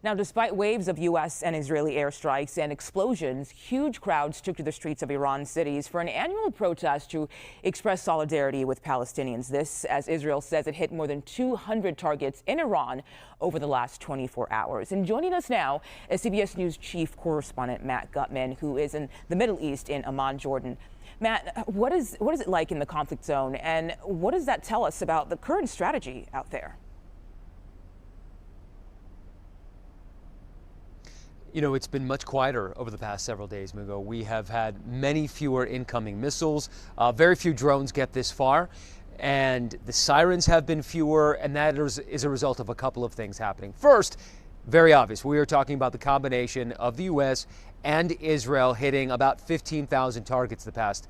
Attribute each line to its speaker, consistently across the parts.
Speaker 1: Now, despite waves of U.S. and Israeli airstrikes and explosions, huge crowds took to the streets of Iran's cities for an annual protest to express solidarity with Palestinians. This, as Israel says it hit more than 200 targets in Iran over the last 24 hours. And joining us now is CBS News chief correspondent Matt Gutman, who is in the Middle East in Amman, Jordan. Matt, what is it like in the conflict zone, and what does that tell us about the current strategy out there?
Speaker 2: You know, it's been much quieter over the past several days, Mugo. We have had many fewer incoming missiles. Very few drones get this far, and the sirens have been fewer, and that is a result of a couple of things happening. First, very obvious, we are talking about the combination of the U.S. and Israel hitting about 15,000 targets the past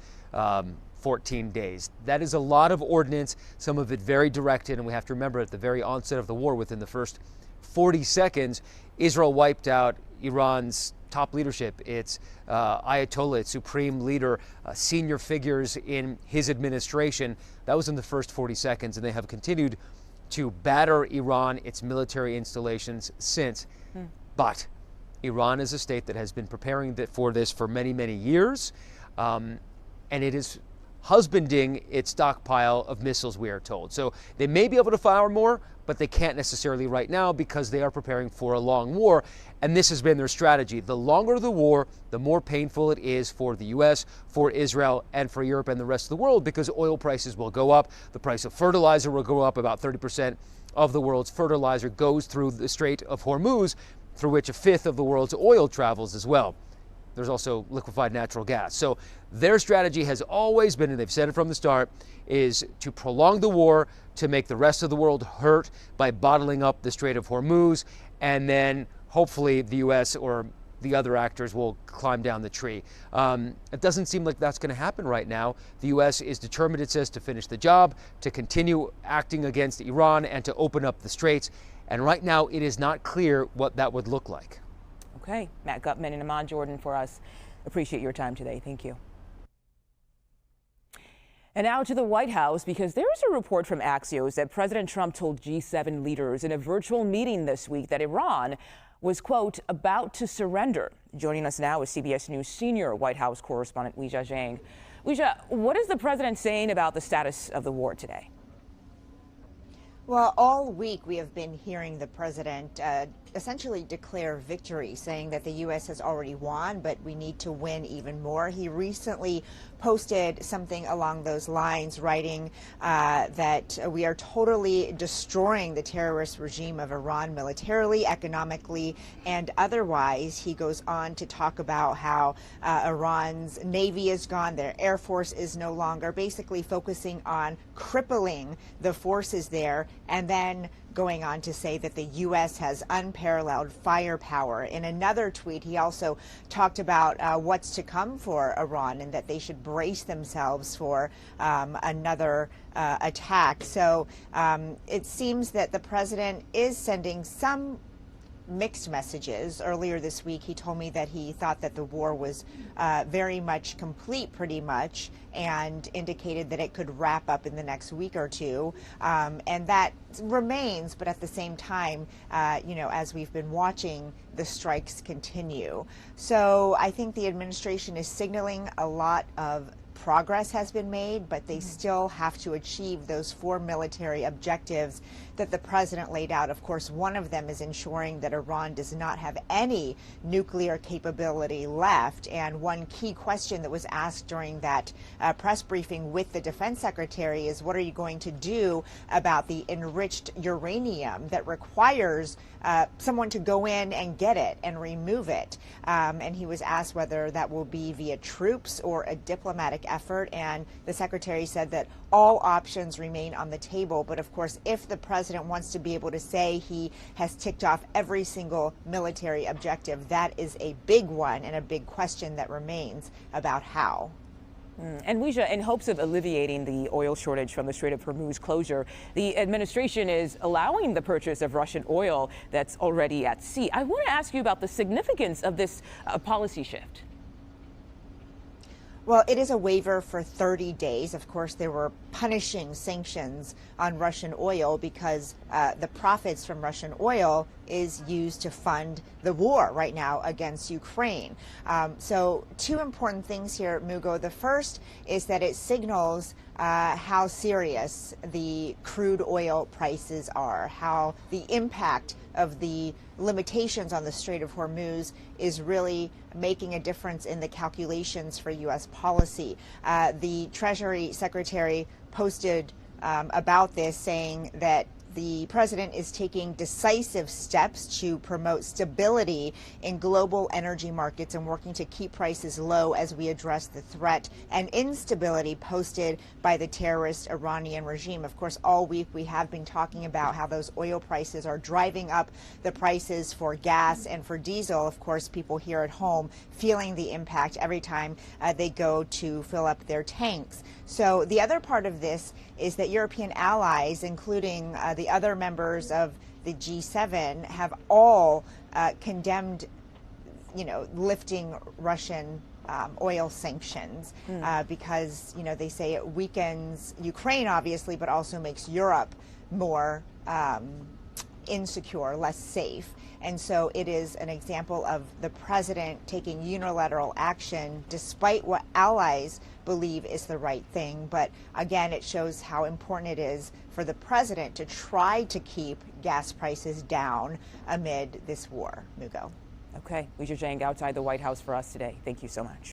Speaker 2: 14 days. That is a lot of ordnance, some of it very directed, and we have to remember at the very onset of the war, within the first 40 seconds, Israel wiped out Iran's top leadership, its Ayatollah, its supreme leader, senior figures in his administration. That was in the first 40 seconds, and they have continued to batter Iran, its military installations since. But Iran is a state that has been preparing for this for many, many years, and it is husbanding its stockpile of missiles, we are told. So they may be able to fire more, but they can't necessarily right now because they are preparing for a long war. And this has been their strategy. The longer the war, the more painful it is for the U.S., for Israel, and for Europe and the rest of the world, because oil prices will go up. The price of fertilizer will go up. About 30% of the world's fertilizer goes through the Strait of Hormuz, through which a fifth of the world's oil travels as well. There's also liquefied natural gas. So their strategy has always been, and they've said it from the start, is to prolong the war, to make the rest of the world hurt by bottling up the Strait of Hormuz, and then hopefully the U.S. or the other actors will climb down the tree. It doesn't seem like that's going to happen right now. The U.S. is determined, it says, to finish the job, to continue acting against Iran, and to open up the straits. And right now, it is not clear what that would look like.
Speaker 1: Okay, Matt Gutman in Amman, Jordan, for us. Appreciate your time today. Thank you. And now to the White House, because there is a report from Axios that President Trump told G7 leaders in a virtual meeting this week that Iran was, quote, about to surrender. Joining us now is CBS News senior White House correspondent Weijia Jiang. Weijia, what is the president saying about the status of the war today?
Speaker 3: Well, all week we have been hearing the president essentially declare victory, saying that the U.S. has already won, but we need to win even more. He recently posted something along those lines, writing that we are totally destroying the terrorist regime of Iran militarily, economically, and otherwise. He goes on to talk about how Iran's Navy is gone, their Air Force is no longer, basically focusing on crippling the forces there, and then going on to say that the U.S. has unparalleled firepower. In another tweet, he also talked about what's to come for Iran and that they should brace themselves for another attack. So it seems that the president is sending some mixed messages. Earlier this week, he told me that he thought that the war was very much complete, pretty much, and indicated that it could wrap up in the next week or two. And that remains, but at the same time, you know, as we've been watching, the strikes continue. So I think the administration is signaling a lot of progress has been made, but they still have to achieve those 4 military objectives that the president laid out. Of course, one of them is ensuring that Iran does not have any nuclear capability left. And one key question that was asked during that press briefing with the defense secretary is, what are you going to do about the enriched uranium that requires someone to go in and get it and remove it? And he was asked whether that will be via troops or a diplomatic effort. And the secretary said that all options remain on the table. But of course, if the president wants to be able to say he has ticked off every single military objective, that is a big one and a big question that remains about how.
Speaker 1: And Weijia, in hopes of alleviating the oil shortage from the Strait of Hormuz closure, the administration is allowing the purchase of Russian oil that's already at sea. I want to ask you about the significance of this policy shift.
Speaker 3: Well, it is a waiver for 30 days. Of course, there were punishing sanctions on Russian oil because the profits from Russian oil is used to fund the war right now against Ukraine. So two important things here, Mugo. The first is that it signals how serious the crude oil prices are, how the impact of the limitations on the Strait of Hormuz is really making a difference in the calculations for U.S. policy. The Treasury Secretary posted about this, saying that the president is taking decisive steps to promote stability in global energy markets and working to keep prices low as we address the threat and instability posted by the terrorist Iranian regime. Of course, all week we have been talking about how those oil prices are driving up the prices for gas and for diesel. Of course, people here at home feeling the impact every time they go to fill up their tanks. So the other part of this is that European allies, including the other members of the G7, have all condemned, lifting Russian oil sanctions because, they say it weakens Ukraine, obviously, but also makes Europe more insecure, less safe. And so it is an example of the president taking unilateral action despite what allies believe is the right thing. But again, it shows how important it is for the president to try to keep gas prices down amid this war. Mugo.
Speaker 1: Okay, Weijia Jiang outside the White House for us today. Thank you so much.